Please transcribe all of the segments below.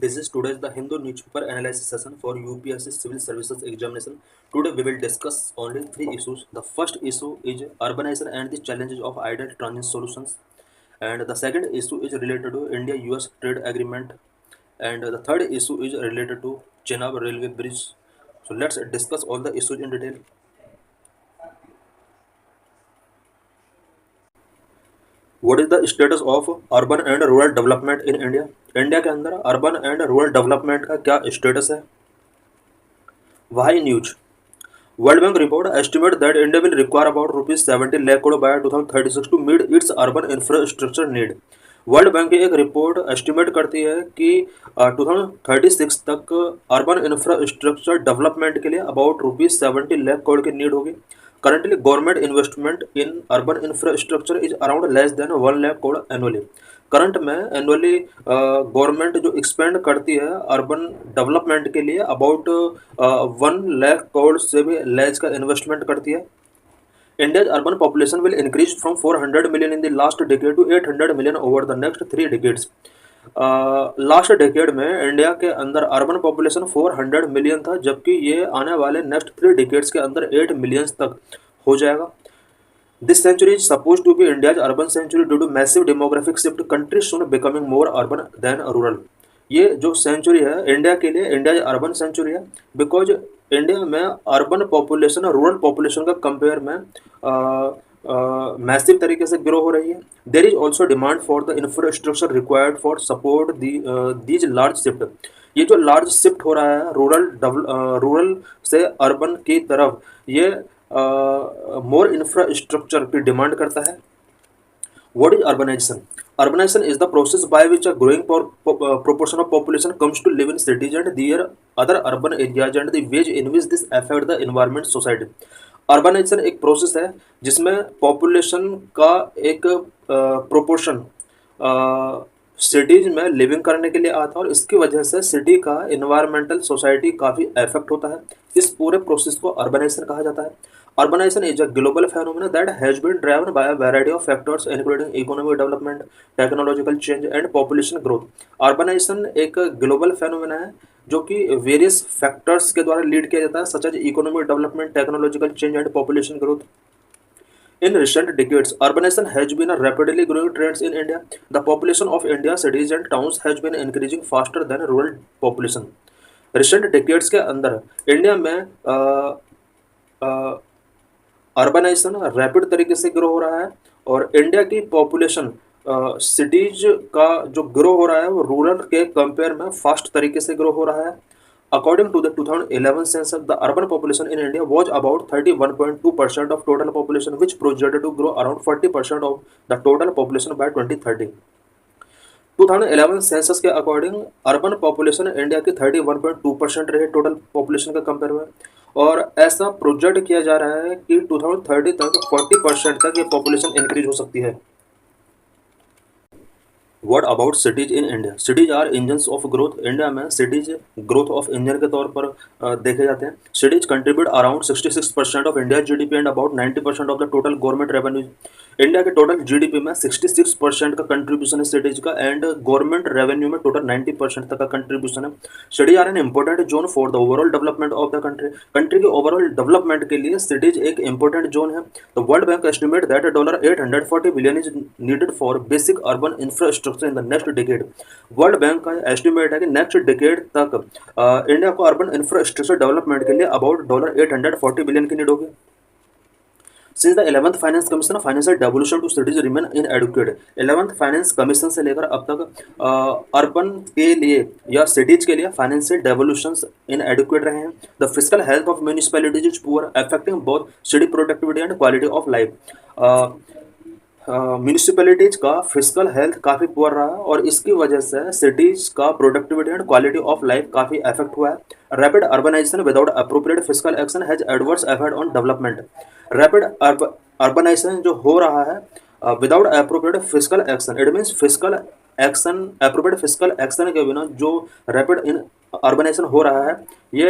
This is today's the Hindu newspaper analysis session for UPSC Civil Services Examination. Today we will discuss only three issues. The first issue is urbanization and the challenges of ideal transit solutions. And the second issue is related to India-US trade agreement. And the third issue is related to Chenab railway bridge. So let's discuss all the issues in detail. What is the status of urban and rural development in India? India के अंदर urban and rural development का क्या status है? वाई news World Bank report estimate that India will require about rupees 70 lakh crore by 2036 to meet its urban infrastructure need. World bank की एक report estimate करती है कि 2036 तक अर्बन इंफ्रास्ट्रक्चर डेवलपमेंट के लिए अबाउट रुपीज 70 लाख करोड़ की नीड होगी. Currently government investment in urban infrastructure is around less than 1 lakh crore annually. Current में एनुअली गवर्नमेंट जो एक्सपेंड करती है अर्बन डेवलपमेंट के लिए अबाउट 1 लाख करोड़ से भी लेस का इन्वेस्टमेंट करती है. India's urban population will increase from 400 million in the last decade to 800 million over the next 3 decades. Last decade में इंडिया के अंदर अर्बन पॉपुलेशन 400 मिलियन था, जबकि ये आने वाले नेक्स्ट 3 डिकेड्स के अंदर 8 मिलियंस तक हो जाएगा. This century is supposed to be India's urban century due to massive demographic shift, country soon becoming more urban than rural. ये जो सेंचुरी है इंडिया के लिए इंडिया अर्बन सेंचुरी है, बिकॉज इंडिया में अर्बन पॉपुलेशन और रूरल पॉपुलेशन का compare में मैसिव तरीके से ग्रो हो रही है. There is also demand for the infrastructure required for support these large shift. ये जो लार्ज शिफ्ट हो रहा है रूरल से अर्बन की तरफ, ये मोर इंफ्रास्ट्रक्चर की डिमांड करता है. What is urbanization? Urbanization is the process by which a growing proportion of population comes to live in cities and their other urban areas and the ways in which this affect the environment society. Urbanisation एक process है जिसमें population का एक proportion cities में living करने के लिए आता है और इसकी वजह से सिटी का इन्वायरमेंटल सोसाइटी काफ़ी इफेक्ट होता है. इस पूरे प्रोसेस को अर्बनाइजेशन कहा जाता है. Urbanization is a global phenomenon that has been driven by a variety of factors including economic development, technological change and population growth. Urbanization एक ग्लोबल फेनोमेना है जो कि वेरियस फैक्टर्स के द्वारा लीड किया जाता है, such as economic development, technological change and population growth. In recent decades, urbanization has been a rapidly growing trend in India. The population of India cities and towns has been increasing faster than rural population. Recent decades के अंदर India में urbanisation rapid तरीके से grow हो रहा है और India की पॉपुलेशन सिटीज का जो ग्रो हो रहा है वो रूरल के कंपेयर में फास्ट तरीके से ग्रो हो रहा है. According to the 2011 census, the urban population in India was about 31.2% of total population which projected to grow around 40% of the total population by 2030. 2011 census के अकॉर्डिंग अर्बन पॉपुलेशन इंडिया की 31.2% रही total population के compare में, और ऐसा project किया जा रहा है कि 2030 तक 40% तक ये पॉपुलेशन इंक्रीज हो सकती है. What about cities in India? Cities are engines of growth. India में सिटीज ग्रोथ ऑफ इंजन के तौर पर देखे जाते हैं. Cities contribute around 66% of India GDP and about 90% of the total government revenue. India के टोटल जीडीपी में 66% का कंट्रीब्यूशन है सिटीज का, एंड गवर्नमेंट रेवेन्यू में टोटल 90% तक का कंट्रीब्यूशन है. Cities are an important zone for the overall development of the country. Country के ओवरऑल डेवलपमेंट के लिए सिटीज एक इंपॉर्टेंट जोन है. The World Bank estimate that $840 billion is needed for basic urban infrastructure in the next decade. World Bank का estimate है कि next decade तक India को अर्बन इंफ्रास्ट्रक्चर डेवलपमेंट के लिए अबाउट $840 बिलियन की नीड होगी. Since the 11th finance commission, financial devolution to cities remain inadequate. 11th finance commission से लेकर अब तक अर्बन के लिए या सिटीज के लिए फाइनेंशियल डेवोल्यूशन इनएडुकेट रहे हैं. The physical health of municipalities is poor, affecting both city productivity and quality of life. Municipalities का फिजिकल हेल्थ काफ़ी पुअर रहा और इसकी वजह से सिटीज का productivity and quality of life काफ़ी इफेक्ट हुआ है. Rapid urbanisation without appropriate physical action has adverse effect on development. Rapid urbanisation जो हो रहा है without appropriate physical action, it means physical action, appropriate physical action के बिना जो रैपिड इन अर्बनाइजेशन हो रहा है, ये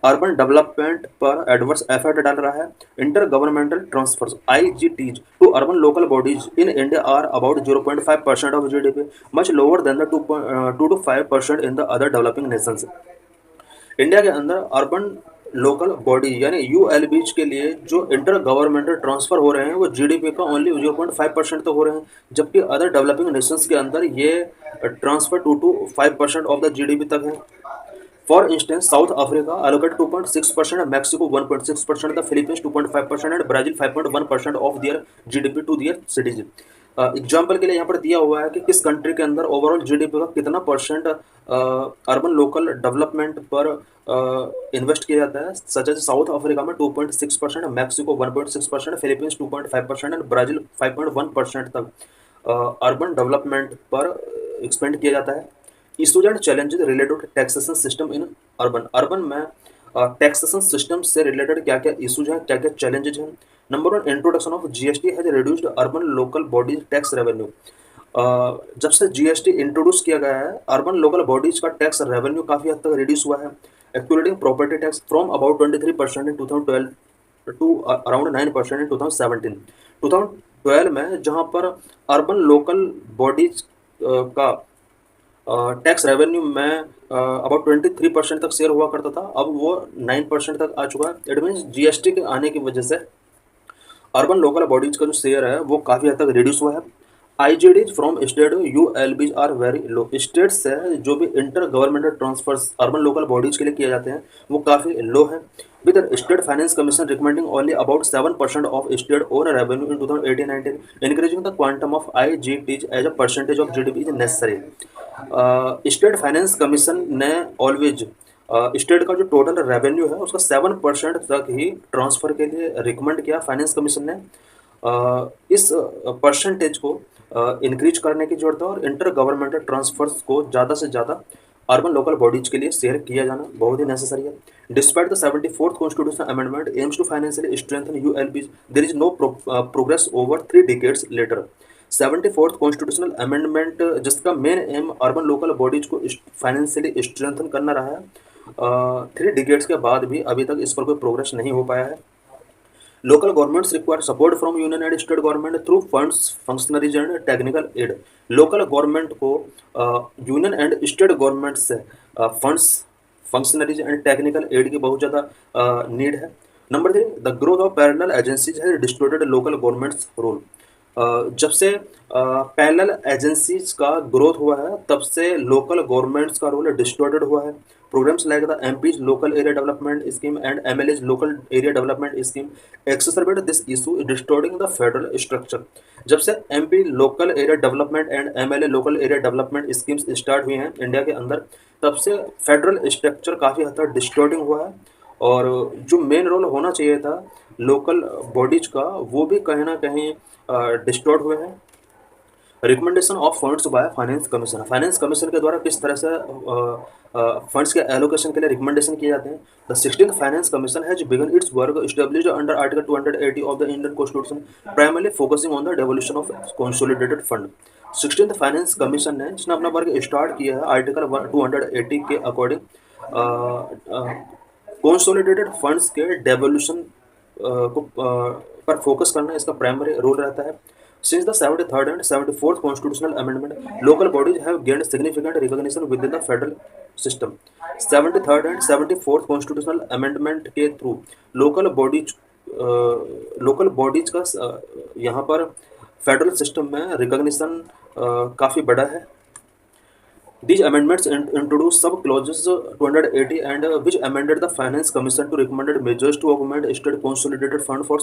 अर्बन डेवलपमेंट पर एडवर्स इफेक्ट डाल रहा है। Inter governmental transfers IGTs to urban local bodies in India are about 0.5% of GDP, much lower than the 2 to 5% in the other developing nations. India के अंदर अर्बन लोकल बॉडी यानी ULBs के लिए जो inter governmental transfer हो रहे हैं वो GDP का ओनली 0.5% तो हो रहे हैं, जबकि अदर डेवलपिंग नेशंस के अंदर ये transfer 2 to 5% of the GDP तक है। For instance, South Africa allocated 2.6%, Mexico 1.6%, the Philippines 2.5% and Brazil 5.1% of their GDP to their citizens। Example के लिए यहाँ पर दिया हुआ है कि किस कंट्री के अंदर ओवरऑल GDP का कितना परसेंट अर्बन लोकल डेवलपमेंट पर इन्वेस्ट किया जाता है। सच एज साउथ अफ्रीका में 2.6%, मैक्सिको 1.6%, फिलीपींस 2.5% एंड ब्राजील 5.1% तक अर्बन डेवलपमेंट पर एक्सपेंड किया जाता है। Issues and challenges related to taxation system in urban में टैक्सेशन सिस्टम से रिलेटेड क्या क्या इशूज हैं, क्या क्या चैलेंजेस हैं। Number 1, introduction of GST has reduced urban local bodies tax revenue. जब से GST इंट्रोड्यूस किया गया है अर्बन लोकल बॉडीज का टैक्स रेवेन्यू काफ़ी हद तक रिड्यूस हुआ है, excluding property tax from about 23% in 2012 to around 9% in 2017। 2012 में जहां पर अर्बन लोकल बॉडीज का टैक्स रेवेन्यू में अबाउट 23% तक शेयर हुआ करता था, अब वो 9% तक आ चुका है। इट मीन्स GST के आने की वजह से अर्बन लोकल बॉडीज का जो शेयर है वो काफ़ी हद तक रिड्यूस हुआ है। IGDs from state ULBs are very low. State से जो भी inter governmental transfers urban local bodies के लिए किए जाते हैं वो काफ़ी लो है, with state finance commission recommending only about 7% of state own revenue in 2018-19, increasing the quantum of IGTs as a percentage of GDP is necessary. State finance commission ने always state का जो टोटल रेवेन्यू है उसका 7% तक ही transfer के लिए recommend किया finance commission ने। इस परसेंटेज को इंक्रीज करने की जरूरत है और इंटर गवर्नमेंटल ट्रांसफर्स को ज़्यादा से ज़्यादा अर्बन लोकल बॉडीज के लिए शेयर किया जाना बहुत ही नेसेसरी है। Despite the 74th constitutional amendment aims to financially strengthen ULBs, there is no progress over 3 decades later. 74th constitutional amendment जिसका main aim urban local bodies को फाइनेंशियली स्ट्रेंथन करना रहा है, 3 decades के बाद भी अभी तक इस पर कोई प्रोग्रेस नहीं हो पाया है। Local governments require support from union and state government through funds, functionaries and technical aid। Local government को यूनियन एंड स्टेट गवर्नमेंट से funds, functionaries and technical aid की बहुत ज़्यादा नीड है। Number 3, the growth of parallel agencies has distorted local governments role. जब से parallel agencies का growth हुआ है तब से लोकल गवर्नमेंट्स का रोल डिस्टॉर्टेड हुआ है। Programs like the MP's local area development scheme and MLA's local area development scheme exacerbate this issue distorting the federal structure. जब से MP local area development and MLA local area development schemes start हुई हैं India के अंदर, तब से federal structure काफ़ी हद तक डिस्टॉर्टिंग हुआ है और जो मेन रोल होना चाहिए था लोकल बॉडीज का वो भी कहीं ना कहीं डिस्टॉर्ट हुए हैं। Recommendation of funds by finance commission. Finance commission के द्वारा किस तरह से फंड्स के एलोकेशन के लिए रिकमेंडेशन किए जाते हैं। The 16th finance commission has begin it's work established under article 280 of the Indian constitution, primarily focusing on the devolution of consolidated fund. 16th finance commission ने जिसने अपना वर्क स्टार्ट किया है आर्टिकल 280 के अकॉर्डिंग कंसोलिडेटेड फंड्स के devolution को पर focus करना इसका प्राइमरी रोल रहता है। Since the 73rd and 74th constitutional amendment, local bodies have gained significant recognition within the federal system। 73rd and 74th constitutional amendment के थ्रू लोकल बॉडीज का यहाँ पर फेडरल सिस्टम में रिकॉग्निशन काफ़ी बड़ा है। These amendments introduce sub clauses 280 and which amended the Finance Commission to recommended measures to augment state consolidated fund for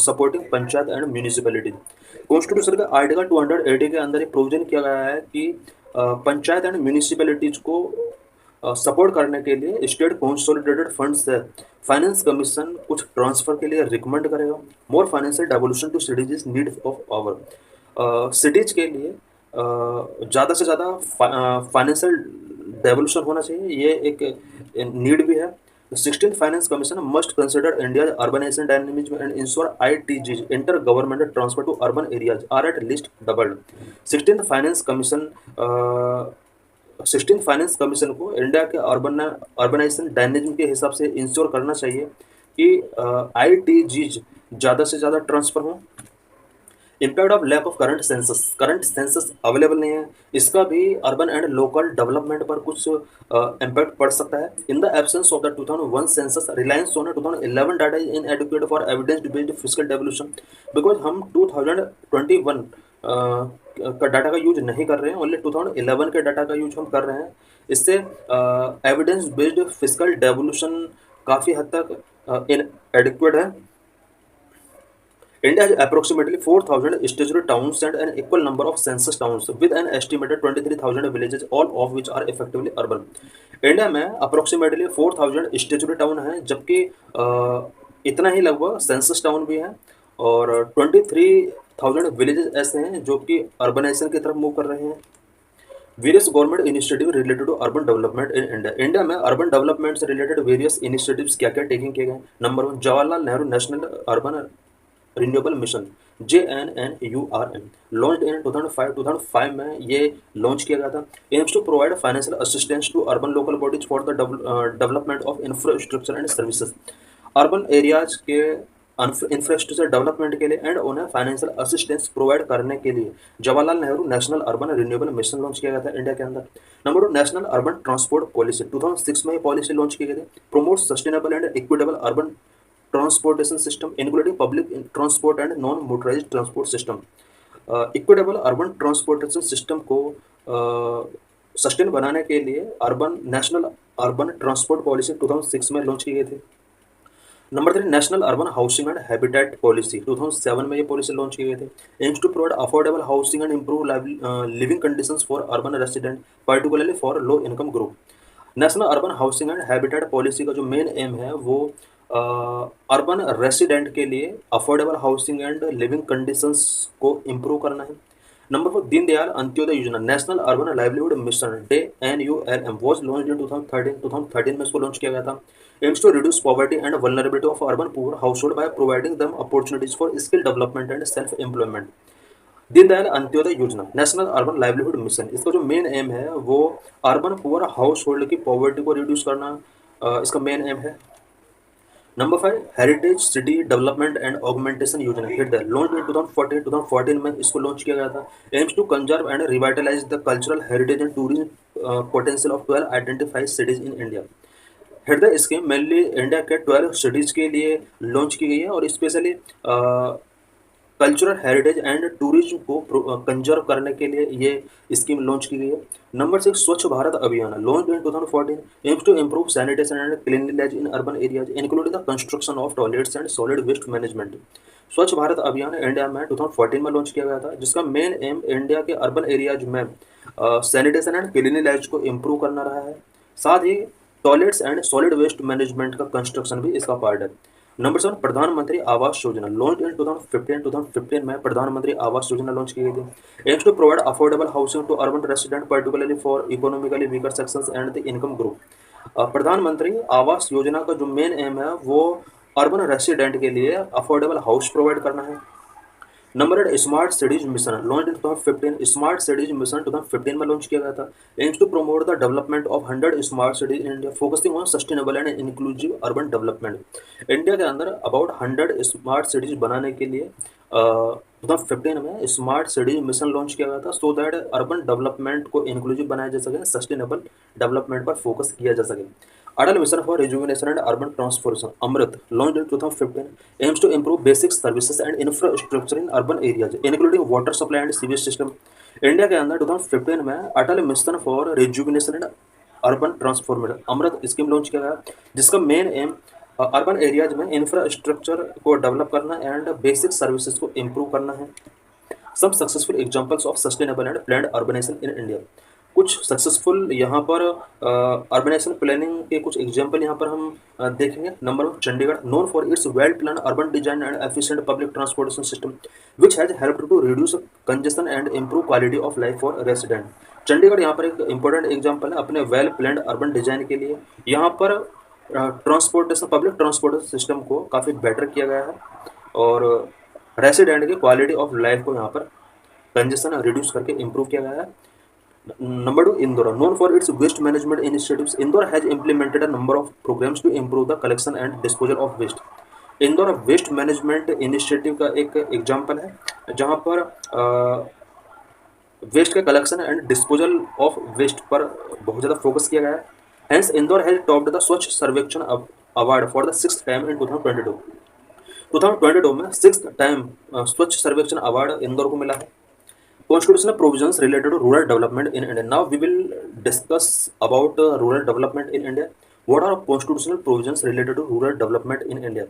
supporting panchayat and municipality। Constitution का article 280 के अंदर एक प्रोविजन किया गया है कि पंचायत एंड म्यूनिसिपैलिटीज को सपोर्ट करने के लिए स्टेट कंसोलिडेटेड फंड से फाइनेंस कमीशन कुछ ट्रांसफर के लिए रिकमेंड करेगा। More financial devolution to cities need of hour. Cities के लिए ज़्यादा से ज़्यादा फाइनेंशियल डेवोल्यूशन होना चाहिए, ये एक नीड भी है। 16th finance commission must consider India urbanisation dynamism and ensure ITGs inter governmental transfer to urban areas are at least doubled. 16th finance commission 16th finance commission को इंडिया के urbanisation dynamism के हिसाब से ensure करना चाहिए कि ITGs ज़्यादा से ज़्यादा ट्रांसफर हों। Impact of lack of current census available नहीं है, इसका भी अर्बन एंड लोकल डेवलपमेंट पर कुछ इम्पैक्ट पड़ सकता है। In the absence of the 2001 census, reliance on 2011 data is इनएडिक्वेट for evidence based physical devolution, because हम 2021 का डाटा का यूज नहीं कर रहे हैं, ओनली 2011 के डाटा का यूज हम कर रहे हैं। इससे एविडेंस बेस्ड फिजिकल डेवल्यूशन काफ़ी हद तक इनएडिक्वेट है। India has approximately 4,000 statutory towns and an equal number of census towns with an estimated 23,000 villages, all of which are effectively urban. India में अप्रोक्सीमेटली 4,000 स्टेचुरी टाउन हैं, जबकि इतना ही लगभग सेंसस टाउन भी हैं, और 23,000 विलेजेस ऐसे हैं जो कि अर्बनाइजेशन की तरफ मूव कर रहे हैं। Various government initiative related to urban development in India. India में अर्बन डेवलपमेंट से रिलेटेड वेरियस इनिशिएटिव्स क्या क्या टेकिंग किए गए। Number 1, Jawaharlal Nehru national urban renewable mission, JNNURM, launch in 2005 में ये लॉन्च किया गया था। Aims to provide financial assistance to urban local bodies for the development of infrastructure and services. Urban areas के इंफ्रास्ट्रक्चर डेवलपमेंट के लिए एंड उन्हें फाइनेंशियल असिस्टेंस प्रोवाइड करने के लिए Jawaharlal Nehru national urban renewable mission launch किया गया था इंडिया के अंदर। Number 2, national urban transport policy, 2006 में ये पॉलिसी लॉन्च की गई थी। Promote sustainable and equitable urban transportation system including public transport and non motorised transport system. Equitable urban transportation system को सस्टेन बनाने के लिए नेशनल अर्बन ट्रांसपोर्ट पॉलिसी 2006 में लॉन्च की गई थी। Number 3, national urban housing and habitat policy, 2007 में ये पॉलिसी लॉन्च की गई थी। Aims to provide affordable housing and improve living conditions for urban resident, particularly for low income group. National urban housing and habitat policy का जो main aim है वो urban resident के लिए affordable housing and living conditions को improve करना है। Number 4, Deendayal Antyodaya Yojana, national urban livelihood mission, NULM, was launch in 2013 में इसको लॉन्च किया गया था। Aims to reduce poverty and vulnerability of urban poor household by providing them opportunities for skill development and self employment. Deendayal Antyodaya Yojana, national urban livelihood mission, इसका जो main aim है वो urban poor household की poverty को reduce करना इसका main aim है। Number 5, heritage city development and augmentation Yojana, hit the launch in 2014 में इसको लॉन्च किया गया था। Aims to conserve and revitalise the cultural heritage and tourism potential of 12 identified cities in India. Hit the scheme mainly India के 12 cities के लिए launch की गई है और specially cultural heritage and tourism को कंजर्व करने के लिए ये स्कीम लॉन्च की गई है। Number 6, Swachh Bharat Abhiyan, launch in 2014, aims to improve sanitation and cleanliness in urban areas including the construction of toilets and solid waste management. Swachh Bharat अभियान इंडिया में 2014 में लॉन्च किया गया था, जिसका मेन एम इंडिया के अर्बन एरियाज में सैनिटेशन एंड क्लीनलीनेस को इम्प्रूव करना रहा है। साथ ही toilets and solid waste management का कंस्ट्रक्शन भी इसका पार्ट है। नंबर 7, प्रधानमंत्री आवास योजना, लॉन्च इन 2015 में प्रधानमंत्री आवास योजना लॉन्च की गई थी। Aims to provide affordable housing to urban resident particularly for economically weaker sections and the income group. Pradhan Mantri Awas योजना का जो मेन एम है वो अर्बन रेसिडेंट के लिए अफोर्डेबल हाउस प्रोवाइड करना है। Number 8, smart cities mission, launch in 2015, smart cities mission 2015 में लॉन्च किया गया था। Aims to promote the development of 100 smart cities in India focusing on sustainable and inclusive urban development. India के अंदर about 100 smart cities बनाने के लिए 2015 में स्मार्ट सिटीज मिशन लॉन्च किया गया था, सो दैट अर्बन डेवलपमेंट को इंक्लूसिव बनाया जा सके, सस्टेनेबल डेवलपमेंट पर फोकस किया जा सके। Atal mission for rejuvenation and urban transformation, Amrut, launch in 2015, aims to improve basic services and infrastructure in urban areas including water supply and sewage system. India के अंदर 2015 में Atal mission for rejuvenation and urban transformation, Amrut scheme launch किया गया, जिसका main aim urban areas में infrastructure को develop करना and basic services को इम्प्रूव करना है। Some successful examples of sustainable and planned urbanisation in India, कुछ सक्सेसफुल यहाँ पर अर्बनाइजेशन प्लानिंग के कुछ एग्जांपल यहाँ पर हम देखेंगे। Number 1, Chandigarh, known for its well plan urban design and efficient public transportation system which has helped to reduce congestion and improve quality of life for resident. Chandigarh यहाँ पर एक इंपॉर्टेंट एग्जाम्पल है अपने वेल प्लान्ड अर्बन डिजाइन के लिए। यहाँ पर transportation public transportation system को काफ़ी बेटर किया गया है और रेसिडेंट की क्वालिटी ऑफ लाइफ को यहाँ पर कंजेशन रिड्यूस करके इम्प्रूव किया गया है। Number two, Indore. Known for its waste management initiatives, Indore has implemented a number of programs to improve the collection and disposal of waste. Indore waste management initiative का एक example है जहां पर waste के collection and disposal of waste पर बहुत ज़्यादा focus किया गया है. Hence Indore has topped the Swachh Survekshan award for the 6th time in 2022. 2022 में 6th टाइम स्वच्छ सर्वेक्षण अवार्ड इंदौर को मिला है. Constitutional provisions related to rural development in India. Now we will discuss about rural development in India. What are constitutional provisions related to rural development in India?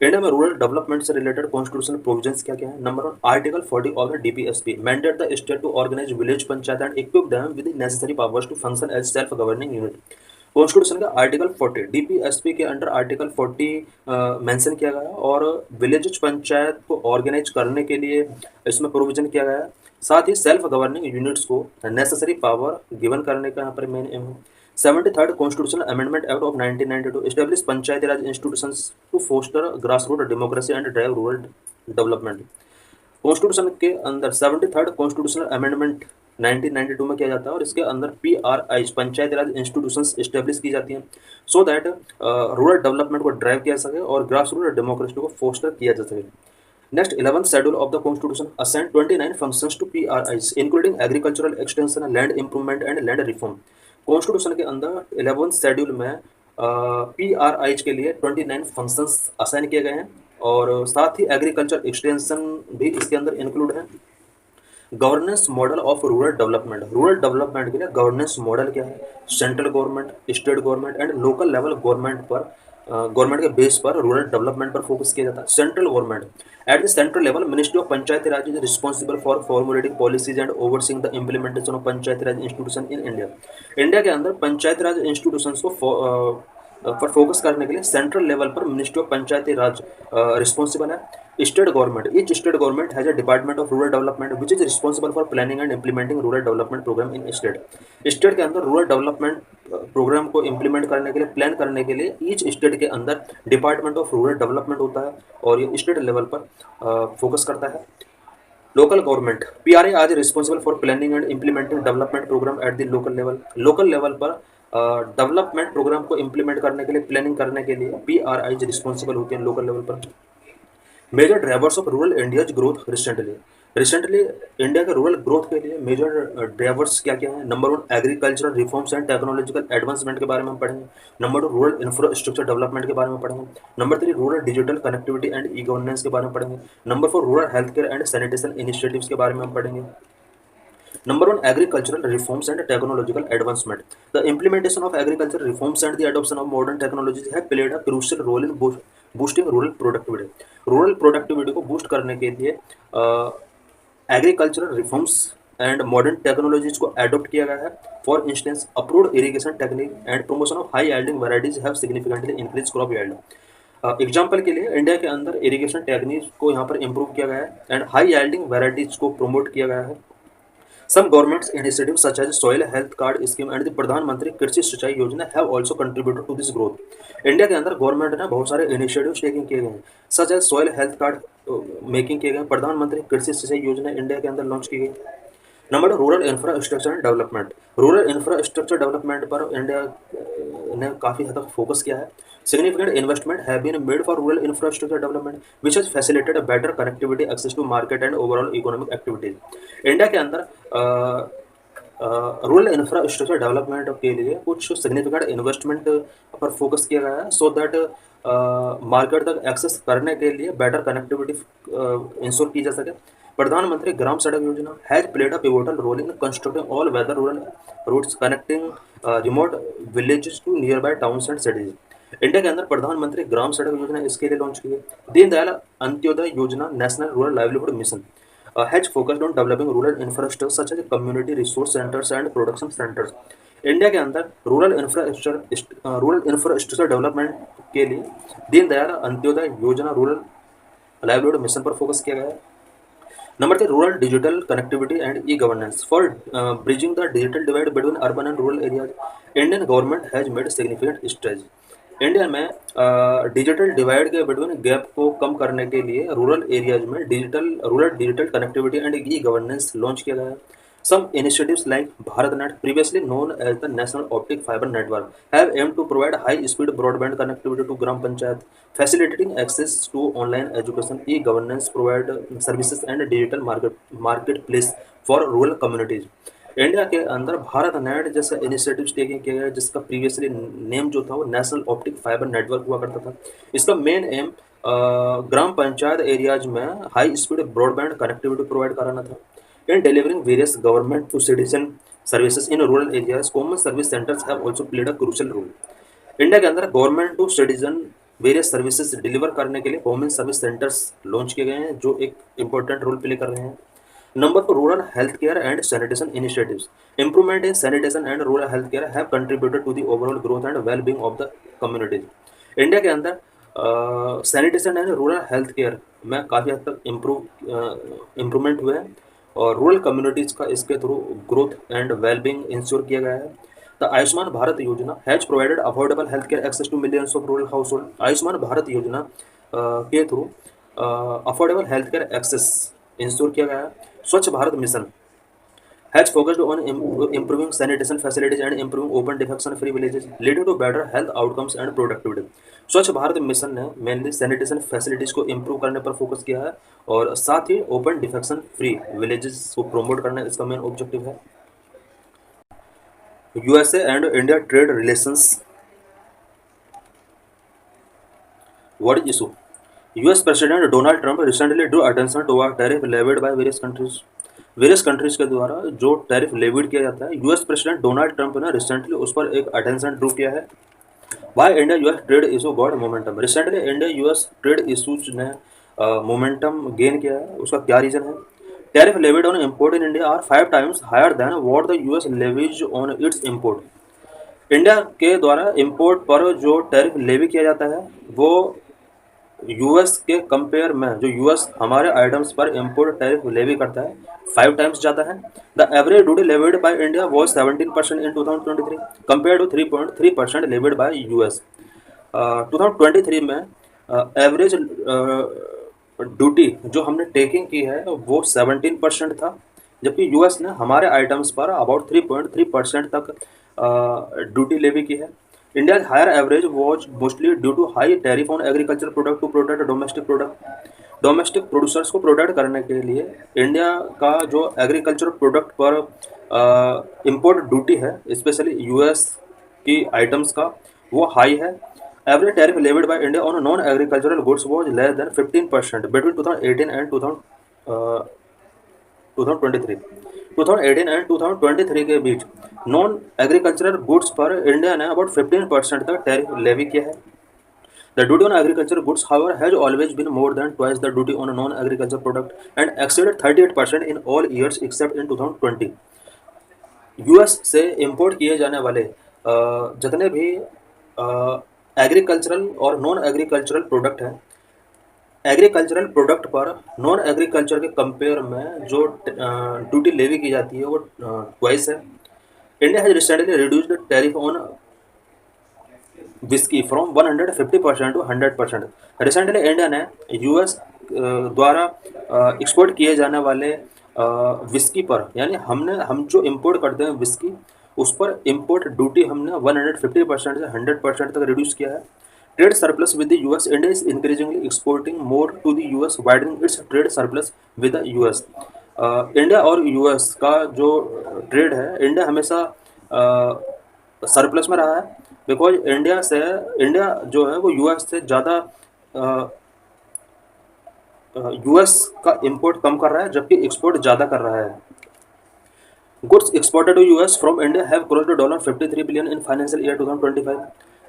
India में rural development से related constitutional provisions क्या क्या है. Number one, article 40 of the DPSP mandate the state to organise village panchayat and equip them with the necessary powers to function as self governing unit. Constitution का article 40 DPSP के under article 40 mention किया गया है और village panchayat को organise करने के लिए इसमें प्रोविजन किया गया है. साथ ही सेल्फ गवर्निंग यूनिट्स को नेसेसरी पावर गिवन करने का यहाँ पर मेन एम है. 73rd constitutional amendment act of 1992 establish Panchayati Raj institutions to foster grass root democracy and drive rural development. Constitution के अंदर 73rd कॉन्स्टिट्यूशनल अमेंडमेंट 1992 में किया जाता है और इसके अंदर PRI पंचायती राज इंस्टीट्यूशंस एस्टेब्लिश की जाती हैं सो दैट रूरल डेवलपमेंट को ड्राइव किया सके और ग्रास रूट डेमोक्रेसी को फोस्टर किया जा सके. Next, 11th schedule of the Constitution assign 29 functions to PRIs, including agricultural extension, land improvement and land reform. Constitution के अंदर 11th schedule में PRIs के लिए 29 functions असाइन किए गए हैं और साथ ही एग्रीकल्चर एक्सटेंशन भी इसके अंदर इंक्लूड है. Governance model of rural development के लिए गवर्नेंस मॉडल क्या है. Central government, state government and local level government के बेस पर रूरल डेवलपमेंट पर फोकस किया जाता है. Central government at the central level ministry of panchayati Raj is responsible for formulating policies and overseeing the implementation of panchayati Raj institution in India. India के अंदर पंचायती Raj institutions को पर फोकस करने के लिए सेंट्रल लेवल पर ministry of panchayati raj responsible है. State government, each state government has a department of rural development which is responsible for planning and implementing rural development program in state. State के अंदर rural development programme को implement करने के लिए, plan करने के लिए ईच स्टेट के अंदर डिपार्टमेंट ऑफ रूरल डेवलपमेंट होता है और ये स्टेट लेवल पर फोकस करता है. Local government PRI are responsible for planning and implementing development programme at the local level पर डेवलपमेंट प्रोग्राम को इम्प्लीमेंट करने के लिए, प्लानिंग करने के लिए PRI रिस्पॉन्सिबल होते हैं लोकल लेवल पर. Major drivers of rural India's growth recently India के रूरल ग्रोथ के लिए मेजर ड्राइवर्स क्या क्या है. Number one, agricultural reforms and technological advancement के बारे में हम पढ़ेंगे. Number two, rural infrastructure development के बारे में पढ़ेंगे. Number three, rural digital connectivity and e governance के बारे में पढ़ेंगे. Number four, rural health care and sanitation initiatives के बारे में हम पढ़ेंगे. Number one, agricultural reforms and technological advancement. The implementation of agricultural reforms and the adoption of modern technologies have played a crucial role in boosting rural productivity. Rural productivity को boost करने के लिए agricultural reforms and modern technologies को adopt किया गया है. For instance, approved irrigation technique and promotion of high yielding varieties have significantly increased crop yield. Example के लिए इंडिया के अंदर इरिगेशन टेक्निक को यहाँ पर इम्प्रूव किया गया है एंड हाई याल्डिंग वेराइटीज को प्रमोट किया गया है. Some governments initiatives such as soil health card scheme and the प्रधानमंत्री कृषि सिंचाई योजना have also contributed to this growth. India के अंदर गवर्नमेंट ने बहुत सारे इनिशिएटिव्स टेकिंग किए गए हैं such as soil health card making किए गए. प्रधानमंत्री कृषि सिंचाई योजना इंडिया के अंदर लॉन्च की गई. Number two, rural infrastructure and development. Rural infrastructure development पर इंडिया ने काफ़ी हद तक फोकस किया है. Significant investment have been made for rural infrastructure development, which has facilitated a better connectivity, access to market and overall economic activities. India के अंदर rural infrastructure development के लिए कुछ सिग्निफिकेंट इन्वेस्टमेंट पर फोकस किया गया है सो दैट मार्केट तक एक्सेस करने के लिए बेटर कनेक्टिविटी इंश्योर की जा सके. प्रधानमंत्री Gram Sadak Yojana has played a pivotal role in constructing all weather rural routes connecting remote villages to nearby towns and cities. India के अंदर प्रधानमंत्री ग्राम सड़क योजना इसके लिए लॉन्च की है. Deendayal Antyodaya Yojana national rural livelihood mission has focused on developing rural infrastructure such as community resource centres and production centres. India के अंदर रूरल इंफ्रास्ट्रक्चर डेवलपमेंट के लिए दीनदयाल अंत्योदय योजना रूरल लाइवलीहुड मिशन पर फोकस किया गया है. Number three, rural digital connectivity and e governance. For bridging the digital divide between urban and rural areas, Indian government has made significant stretch. India में digital divide के between gap को कम करने के लिए रूरल एरियाज में rural digital connectivity and e governance launch किया गया है. Some initiatives like BharatNet, previously known as the National Optic Fiber Network, have aimed to provide high-speed broadband connectivity to Gram Panchayat, facilitating access to online education, e-governance, provide services and digital marketplace for rural communities. India के अंदर Bharat net जैसे initiatives taking किए गए, जिसका previously name जो था वो national optic fibre network हुआ करता था। इसका मेन एम ग्राम पंचायत एरियाज में high speed broadband connectivity provide कराना था। In delivering various government to citizen services in rural areas, common service centers have also played a crucial role. India के अंदर government to citizen various services deliver करने के लिए common service centres launch किए गए हैं, जो एक इंपॉर्टेंट रोल प्ले कर रहे हैं। Number four, rural health care and sanitation initiatives. Improvement in sanitation and rural health care have contributed to the overall growth and well being of the communities. India के अंदर sanitation and rural health care में काफ़ी हद तक improvement हुए हैं और rural communities का इसके through growth and wellbeing ensure किया गया है। The Ayushman Bharat Yojana has provided affordable health care access to millions of rural household. Ayushman Bharat Yojana के through affordable health care access ensure किया गया है। Swachh Bharat mission has focused on improving sanitation facilities and improving open defecation free villages, leading to better health outcomes and productivity. स्वच्छ Bharat mission ने mainly sanitation facilities को improve करने पर focus किया है और साथ ही ओपन डिफेक्शन फ्री विलेजेस को प्रमोट करना इसका मेन ऑब्जेक्टिव है। USA and India trade relations, what is issue? US president Donald Trump recently Drew attention toward tariff levied by various countries के द्वारा जो टैरिफ लेविड किया जाता है, यूएस प्रेसिडेंट डोनाल्ड ट्रंप ने रिसेंटली उस पर एक अटेंशन ड्रू किया है। Why India US trade issue got momentum? Recently India US trade issues ने मोमेंटम गेन किया है, उसका क्या रीजन है? Tariff levied on import in India are 5 times higher than what the US levies on its import. India के द्वारा import पर जो टैरिफ लेवी किया जाता है वो यूएस के कंपेयर में जो यूएस हमारे आइटम्स पर इम्पोर्ट टैरिफ लेवी करता है 5 टाइम्स ज़्यादा है। The average duty levied by India was 17% in 2023 compare to 3.3% levied by US. 2023 में एवरेज ड्यूटी जो हमने टेकिंग की है वो 17% था, जबकि यूएस ने हमारे आइटम्स पर अबाउट 3.3% तक ड्यूटी लेवी की है। India's higher average was mostly due to high tariff on agricultural product to protect domestic product। Domestic producers को प्रोटेक्ट करने के लिए इंडिया का जो एग्रीकल्चर प्रोडक्ट पर इंपोर्ट ड्यूटी है, स्पेशली यूएस की आइटम्स का, वो हाई है। Average tariff levied by India on non agricultural goods was less than 15% between 2018 and 2018 and 2023 के बीच नॉन एग्रीकल्चरल गुड्स पर इंडिया ने अबाउट 15% तक टैरिफ लेवी किया है। The duty on agriculture goods however has always been more than twice the duty on non agriculture product and exceeded 38% in all years except in 2020। US से import किए जाने वाले जितने भी एग्रीकल्चरल और नॉन एग्रीकल्चरल प्रोडक्ट हैं, agricultural product पर non agriculture के कंपेयर में जो ड्यूटी लेवी की जाती है वो ट्वाइस है। India has recently reduced tariff on whisky from 150% to 100%। Recently India ने यूएस द्वारा एक्सपोर्ट किए जाने वाले विस्की पर, यानी हम जो इंपोर्ट करते हैं विस्की, उस पर इंपोर्ट ड्यूटी हमने 150% से 100% तक रिड्यूस किया है। Trade surplus with the US, India is increasingly exporting more to the US, widening its trade surplus with the US. India और यूएस का जो ट्रेड है, इंडिया हमेशा सरप्लस में रहा है, बिकॉज इंडिया जो है वो यूएस से ज़्यादा यूएस का इंपोर्ट कम कर रहा है, जबकि एक्सपोर्ट ज़्यादा कर रहा है। Goods exported to US from India have crossed $53 billion in financial year 2025,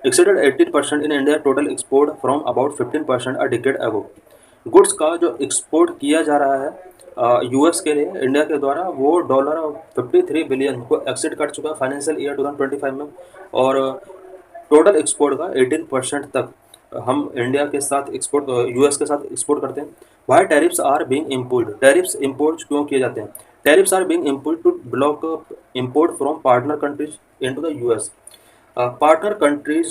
exceeded 18% in India total export from about 15% a decade ago. Goods का जो एक्सपोर्ट किया जा रहा है यूएस के लिए इंडिया के द्वारा, वो $53 बिलियन को एक्सीड कर चुका है फाइनेंशियल ईयर 2025 में, और टोटल एक्सपोर्ट का 18% तक हम इंडिया के साथ एक्सपोर्ट यूएस के साथ एक्सपोर्ट करते हैं। Why tariffs are being import? Tariffs import क्यों किए जाते हैं? Tariffs are being import to block import from partner countries into the US. Partner countries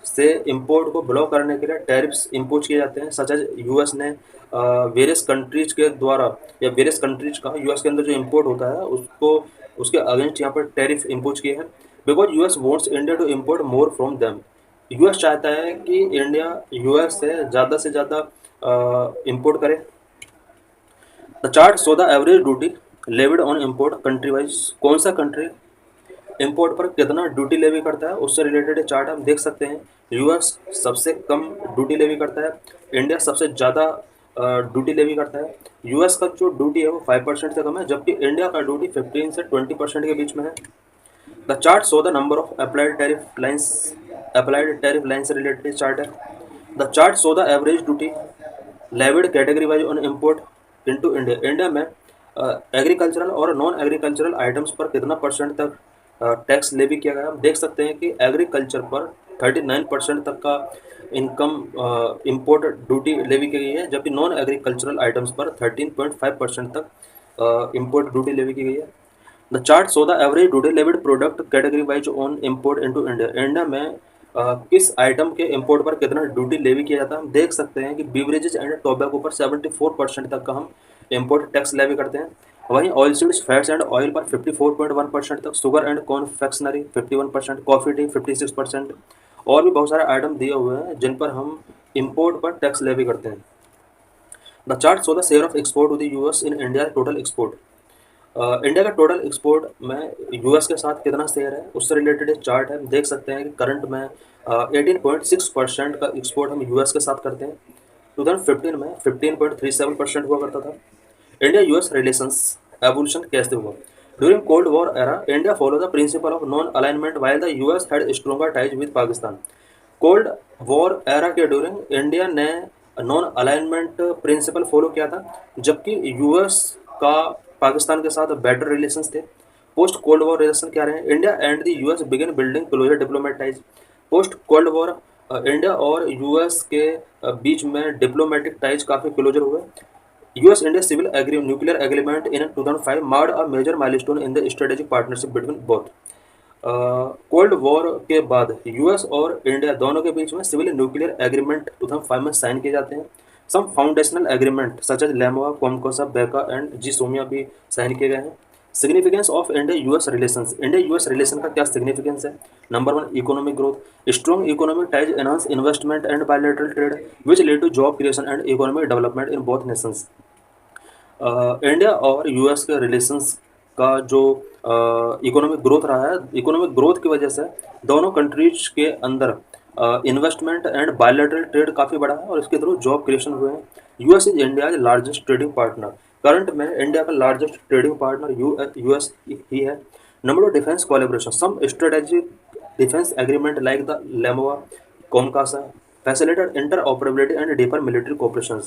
से इंपोर्ट को ब्लॉक करने के लिए टैरिफ्स इम्पोज किए जाते हैं, सच एज यूएस ने वेरियस कंट्रीज के द्वारा या वेरियस कंट्रीज का यूएस के अंदर जो इंपोर्ट होता है उसको उसके अगेंस्ट यहाँ पर टैरिफ इम्पोज किए हैं, because US wants India to import more from them. US चाहता है कि इंडिया यूएस से ज़्यादा इंपोर्ट करे। The chart show the average duty levied on import country wise. कौन सा कंट्री इंपोर्ट पर कितना ड्यूटी लेवी करता है उससे रिलेटेड चार्ट हम देख सकते हैं। यूएस सबसे कम ड्यूटी लेवी करता है, इंडिया सबसे ज़्यादा ड्यूटी लेवी करता है। यूएस का जो ड्यूटी है वो 5% से कम है, जबकि इंडिया का ड्यूटी 15 से 20% के बीच में है। The chart show the number of applied tariff line से रिलेटेड चार्ट है। The chart show the average duty levied category wise on import into India. India में एग्रीकल्चरल और नॉन एग्रीकल्चरल आइटम्स पर कितना परसेंट तक टैक्स लेवी किया गया। हम देख सकते हैं कि एग्रीकल्चर पर 39% तक का इनकम इम्पोर्ट ड्यूटी लेवी की गई है, जबकि नॉन एग्रीकल्चरल आइटम्स पर 13.5% तक इम्पोर्ट ड्यूटी लेवी की गई है। The chart show the average duty levied product category wise on import into India. India में किस आइटम के इम्पोर्ट पर कितना ड्यूटी लेवी किया जाता है। हम देख सकते हैं कि बीवरेजेस एंड टोबैको पर 74% तक का हम इम्पोर्ट टैक्स लेवी करते हैं। वहीं oil seeds, fats and oil पर 54.1% तक, sugar and confectionery 51%, coffee tea 56%, और भी बहुत सारे आइटम दिए हुए हैं जिन पर हम इम्पोर्ट पर टैक्स लेवी करते हैं। The chart show the share of export to the US in India total export. India का टोटल एक्सपोर्ट में यूएस के साथ कितना शेयर है उससे रिलेटेड एक चार्ट है। देख सकते हैं कि करंट में 18.6% का एक्सपोर्ट हम यूएस के साथ करते हैं। 2015 में 15.37% हुआ करता था। इंडिया यूएस रिलेशंस एवोल्यूशन कैसे हुआ। During cold war era India follow the principle of non alignment while the US had stronger ties with Pakistan. Cold war era के ड्यूरिंग इंडिया ने नॉन अलाइनमेंट प्रिंसिपल फॉलो किया था, जबकि US का पाकिस्तान के साथ बेटर रिलेशंस थे। पोस्ट कोल्ड वॉर रिलेशन क्या रहे। India and the US begin building closer diplomatic ties. Post cold war India और यूएस के बीच में डिप्लोमेटिक टाइज काफ़ी क्लोजर हुए। US India civil nuclear agreement in 2005 marked a major milestone in the strategic partnership between both. Cold war के बाद US और India दोनों के बीच में सिविल न्यूक्लियर एग्रीमेंट 2005 में साइन किए जाते हैं। Some foundational agreement such as LEMOA, COMCASA, BECA and GSOMIA भी साइन किए गए हैं। Significance of India US relations. India US relation का क्या सिग्निफिकेंस है। Number 1, economic growth. Strong economic ties enhance investment and bilateral trade which lead to job creation and economic development in both nations. India और US के relations का जो economic growth रहा है, economic growth की वजह से दोनों कंट्रीज के अंदर इन्वेस्टमेंट एंड बायलैटरल ट्रेड काफ़ी बढ़ा है और इसके थ्रू जॉब क्रिएशन हुए हैं। US is India largest trading partner. Current में इंडिया का लार्जेस्ट ट्रेडिंग पार्टनर यूएस ही है। Number 2, defence collaboration. Some strategic defence agreement like the LEMOA, COMCASA facilitate interoperability and deeper military cooperation.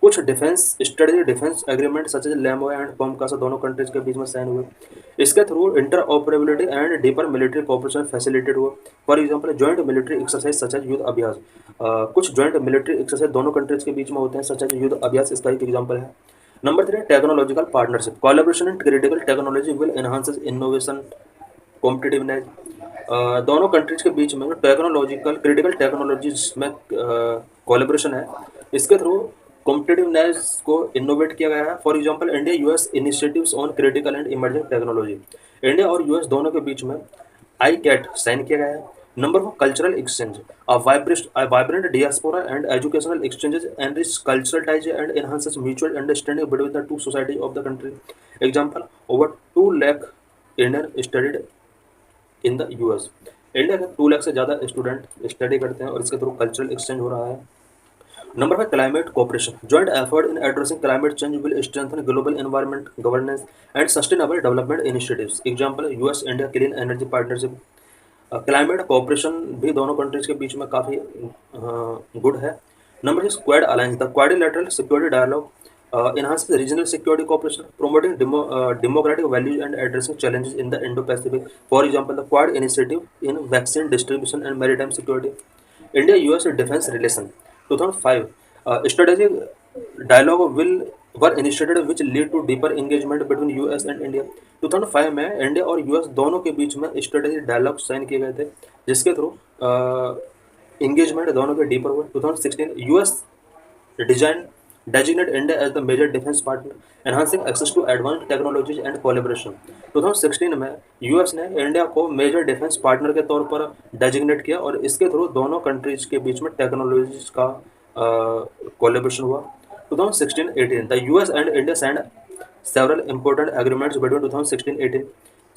कुछ defence strategic defence agreement such as LEMOA and COMCASA दोनों countries के बीच में sign हुए। इसके through interoperability and deeper military cooperation facilitate हुआ। For example joint military exercise such as युद्ध अभ्यास। कुछ जॉइंट मिलिट्री एक्सरसाइज दोनों कंट्रीज के बीच में होते हैं सच एज युद्ध अभ्यास, इसका एक एग्जांपल है। Number 3, technological partnership. Collaboration in critical technology will enhance innovation competitiveness. दोनों कंट्रीज के बीच में टेक्नोलॉजिकल क्रिटिकल टेक्नोलॉजीज में कोलैबोरेशन है, इसके थ्रू कॉम्पिटिटिवनेस को इनोवेट किया गया है। For example India US initiatives on critical and emerging technology. India और यूएस दोनों के बीच में आई कैट साइन किया गया है। Number 4, cultural exchange. A vibrant diaspora and educational exchanges enrich cultural ties and enhances mutual understanding between the two societies of the country. Example, over 2 lakh Indian studied in the US। India के 2 लाख से ज़्यादा student study करते हैं और इसके through cultural exchange हो रहा है। Number 5, climate cooperation. Joint effort in addressing climate change will strengthen global environment governance and sustainable development initiatives. Example, US India clean energy partnership. Climate cooperation भी दोनों countries के बीच में काफ़ी गुड है। Number 6, quad alliance. The quadrilateral security dialogue enhances regional security cooperation, promoting democratic values and addressing challenges in the Indo-Pacific. For example, the Quad initiative in vaccine distribution and maritime security. India-US defense relation 2005 strategic dialogue will were initiated which lead to deeper engagement between US and India. 2005 में India और US दोनों के बीच में strategic dialogue sign किए गए थे, जिसके थ्रू एंगेजमेंट दोनों के डीपर हुए। 2016 US design designate India as the major defense partner, enhancing access to advanced technologies and collaboration। 2016 में यूएस ने इंडिया को मेजर डिफेंस पार्टनर के तौर पर डेजिग्नेट किया और इसके थ्रू दोनों कंट्रीज के बीच में टेक्नोलॉजीज का कोलेब्रेशन हुआ। 2016-18 the US and India signed several important agreements between 2016-18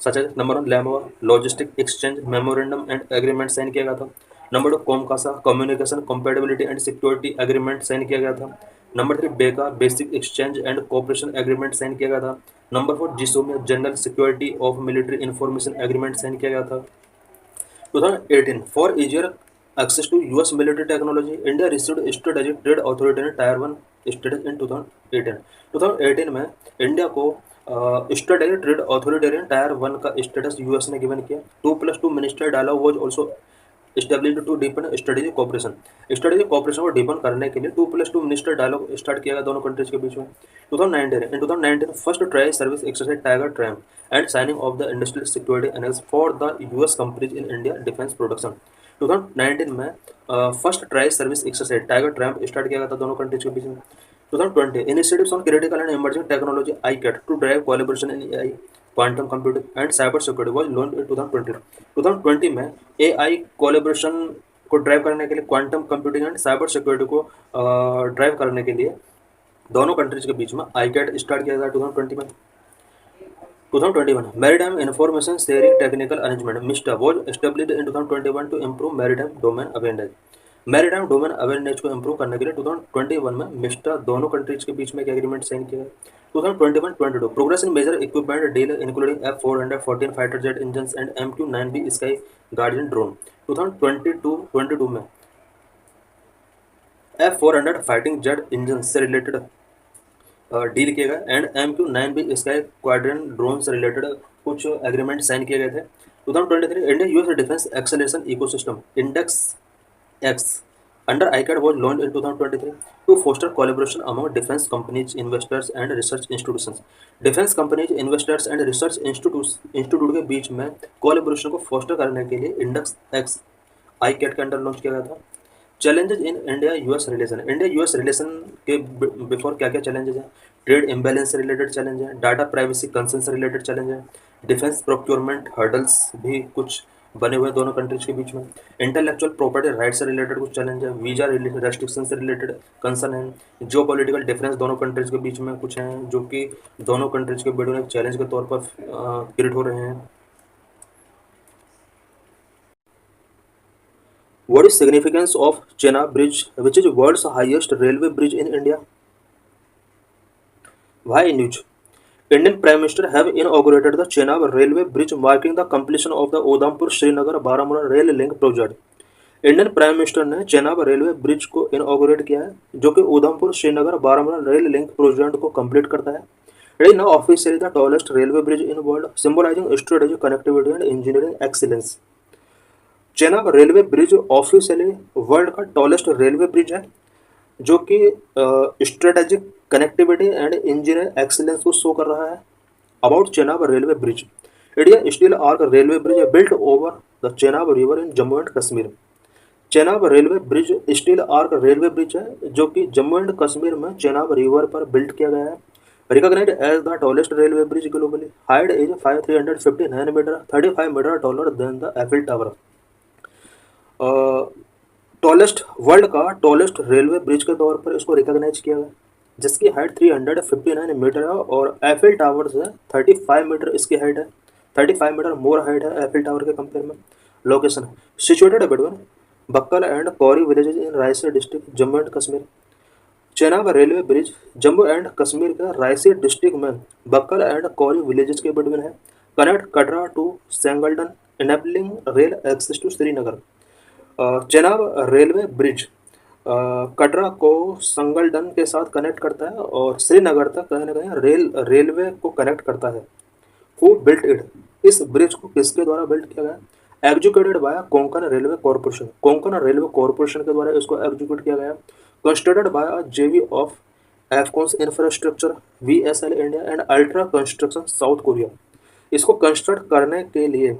such as number 1 LEMOA logistic exchange memorandum and agreement sign किया गया था। Number 2 COMCASA communication compatibility and security agreement sign किया गया था। Number 3 BECA basic exchange and cooperation agreement sign किया गया था। Number 4 GSOMIA general security of military information agreement sign किया गया था। 2018 for easier access to US military technology, India received strategic trade authority in Tier 1 status in 2018। 2018 में India को strategic trade authoritarian tyre 1 का status US ने given किया। 2+2 minister dialogue was also established to deepen strategic cooperation. Strategic cooperation को deepen करने के लिए 2+2 minister dialogue start किया गया दोनों कंट्रीज के बीच में। 2019 first trial service exercise tiger Triumph and signing of the industrial security annex for the US companies in India defence production. 2019 में first trial service exercise tiger Triumph start किया गया था दोनों कंट्रीज के बीच में। 2020 initiatives on critical and emerging technology iCET to drive collaboration in AI quantum computing and cyber security was launch in 2020। 2020 में AI collaboration को ड्राइव करने के लिए quantum computing and cyber security को ड्राइव करने के लिए दोनों कंट्रीज के बीच में आईकैट स्टार्ट किया था 2020 में। 2021 maritime information sharing technical arrangement MISTA was established in 2021 to improve maritime domain awareness. Maritime domain awareness को इंप्रूव करने के लिए 2021 में मिस्टा दोनों कंट्रीज के बीच में एक एग्रीमेंट साइन किया है। 2021-22 progress in major equipment deal including F414 fighter jet engine and MQ-9B sky guardian drone. 2022-22 में F400 फाइटिंग जेट इंजन से रिलेटेड डील किए गए and MQ-9B sky squadron drone से रिलेटेड कुछ एग्रीमेंट साइन किए गए थे। 2023 India US defence acceleration ecosystem index X under ICAT was launched in 2023 to foster collaboration among defense companies, investors and research institutions। Defence companies investors and research institute के बीच में collaboration को poster करने के लिए इंडेक्स एक्स आईकैट के under launch किया गया था। Challenges in India US relation, India US relation के बिफोर क्या क्या चैलेंजेस हैं? ट्रेड इम्बैलेंस से रिलेटेड चैलेंज है, डाटा प्राइवेसी कंसर्न से रिलेटेड चैलेंज है, डिफेंस प्रोक्योरमेंट हर्डल्स भी कुछ बने हुए दोनों कंट्रीज के बीच में, इंटेलेक्चुअल प्रॉपर्टी राइट से रिलेटेड कुछ चैलेंज है, वीजा रेस्ट्रिक्शन से रिलेटेड कंसर्न है, जियो पॉलिटिकल डिफरेंस दोनों कंट्रीज के बीच में कुछ हैं जो कि दोनों कंट्रीज के बीच में एक चैलेंज के तौर पर क्रिएट हो रहे हैं। What is significance of Chenab Bridge, which is world's highest railway bridge in India? Why news? Indian Prime Minister have inaugurated the Chenab railway bridge, marking the completion of the Udhampur Srinagar Baramulla rail link project। Indian prime minister ने Chenab railway bridge को इनऑगरेट किया है जो कि Udhampur Srinagar Baramulla rail link project को complete करता है। It is now officially the tallest railway bridge in world, symbolising strategic connectivity and engineering excellence. Chenab railway bridge officially world का टॉलेस्ट रेलवे ब्रिज है जो कि strategic connectivity and engineering excellence को show कर रहा है। About Chenab railway bridge, it is steel arc railway bridge built over the Chenab river in Jammu and Kashmir. Chenab railway bridge steel arc railway bridge है जो कि जम्मू एंड कश्मीर में चेनाब रिवर पर बिल्ट किया गया है। Recognised as the tallest railway bridge globally, height is 359 metre, 35 metre taller than the Eiffel Tower. Tallest world का tallest railway bridge के तौर पर इसको रिकॉग्नाइज किया गया जिसकी हाइट 359 मीटर है और एफिल टावर से 35 मीटर इसकी हाइट है, 35 मीटर मोर हाइट है एफिल टावर के कंपेयर में। Location situated between Bakkal and Kauri villages in Raisen district Jammu and Kashmir. Chenab railway bridge Jammu and Kashmir के रायसेन डिस्ट्रिक्ट में बक्कल एंड कौरी विलेजेज के बिटवीन है। Connect Katra to Sangaldan enabling rail access to Srinagar. Chenab railway bridge Katra को संगलडन के साथ कनेक्ट करता है और श्रीनगर तक कहीं ना कहीं रेलवे को कनेक्ट करता है। हु बिल्ट इट, इस ब्रिज को किसके द्वारा बिल्ट किया गया? Executed by Konkan railway corporation, Konkan railway corporation के द्वारा इसको एग्जीक्यूट किया गया। कंस्ट्रक्टेड बाय जेवी of Afcons infrastructure, VSL India and ultra construction south Korea. इसको कंस्ट्रक्ट करने के लिए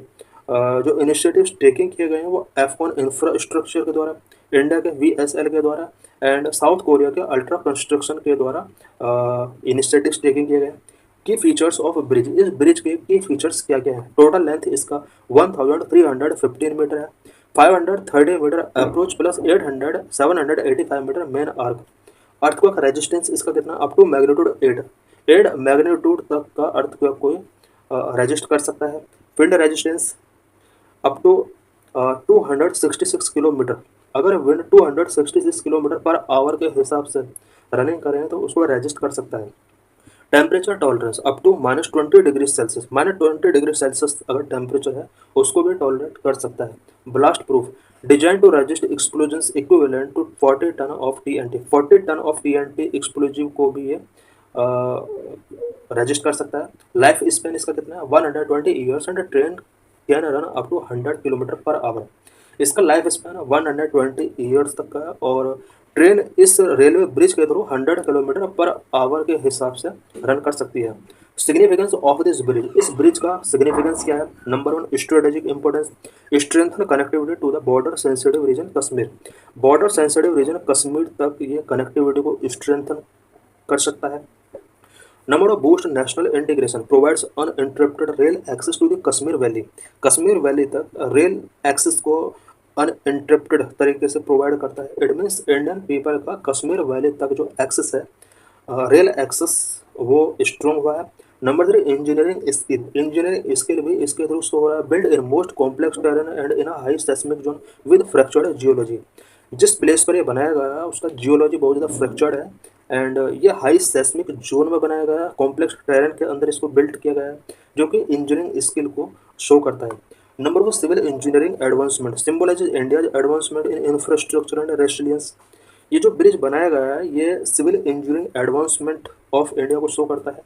जो इनिशिएटिव्स टेकिंग किए गए हैं वो एफकॉन इंफ्रास्ट्रक्चर के द्वारा, इंडिया के VSL के द्वारा एंड साउथ कोरिया के अल्ट्रा कंस्ट्रक्शन के द्वारा इनिशिएटिव्स टेकिंग किए गए हैं। की फीचर्स ऑफ ब्रिज, इस ब्रिज के की फीचर्स क्या क्या है? टोटल लेंथ इसका 1315 मीटर है, 530 metre approach plus 800 785 metre main arch. Earthquake resistance इसका कितना? अप टू मैग्नीट्यूड 8 मैग्नीट्यूड तक का अर्थक्वेक को रेजिस्ट कर सकता है। Wind resistance up to 266 kilometre. अगर विंड 266 किलोमीटर पर आवर के हिसाब से रनिंग करें तो उसको रेजिस्ट कर सकता है। Temperature tolerance up to -20 degree Celsius, -20 degree Celsius अगर टेम्परेचर है उसको भी टॉलरेट कर सकता है। Blast proof, design to resist explosions equivalent to 40 ton of TNT, 40 ton of TNT explosive को भी ये रजिस्ट कर सकता है। लाइफ स्पेन इसका कितना है? 120 years and train can run up to 100 kilometre per hour. इसका लाइफ स्पेन 120 ईयर्स तक का है और ट्रेन इस रेलवे ब्रिज के थ्रू 100 किलोमीटर पर आवर के हिसाब से रन कर सकती है। सिग्निफिकेंस ऑफ दिस ब्रिज, इस ब्रिज का सिग्निफिकेंस क्या है? Number 1 strategic importance, strengthen connectivity to the border sensitive region Kashmir. Border sensitive region Kashmir तक ये कनेक्टिविटी को स्ट्रेंथन कर सकता है। Number of boost national integration, provides uninterrupted rail access to the Kashmir valley. Kashmir valley तक रेल एक्सेस को अनइंटरप्टेड तरीके से प्रोवाइड करता है। इट मीन्स इंडियन पीपल का कश्मीर वैली तक जो एक्सेस है, रेल एक्सेस, वो स्ट्रॉन्ग हुआ है। Number 3 engineering skill, engineering skill भी इसके थ्रू शो हो रहा है। Build in most complex terrain and in a high seismic zone with fractured geology. जिस प्लेस पर ये बनाया गया है उसका जियोलॉजी बहुत ज़्यादा फ्रैक्चर्ड है एंड ये हाई सेस्मिक जोन में बनाया गया है, कॉम्प्लेक्स टेरेन के अंदर इसको बिल्ड किया गया है, जो कि इंजीनियरिंग स्किल को शो करता है। Number 4 civil engineering advancement, symbolises India advancement in infrastructure and resilience. ये जो ब्रिज बनाया गया है ये civil engineering advancement of India को शो करता है।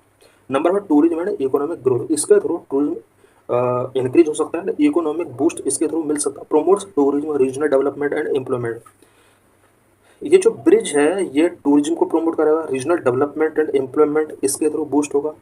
Number 5 tourism and economic growth, इसके थ्रू टूरिज्म इंक्रीज हो सकता है, इकोनॉमिक बूस्ट इसके थ्रू मिल सकता है। Promotes tourism, regional development and employment. ये जो ब्रिज है ये टूरिज्म को प्रमोट करेगा, रीजनल डेवलपमेंट एंड एम्प्लॉयमेंट इसके थ्रू बूस्ट होगा।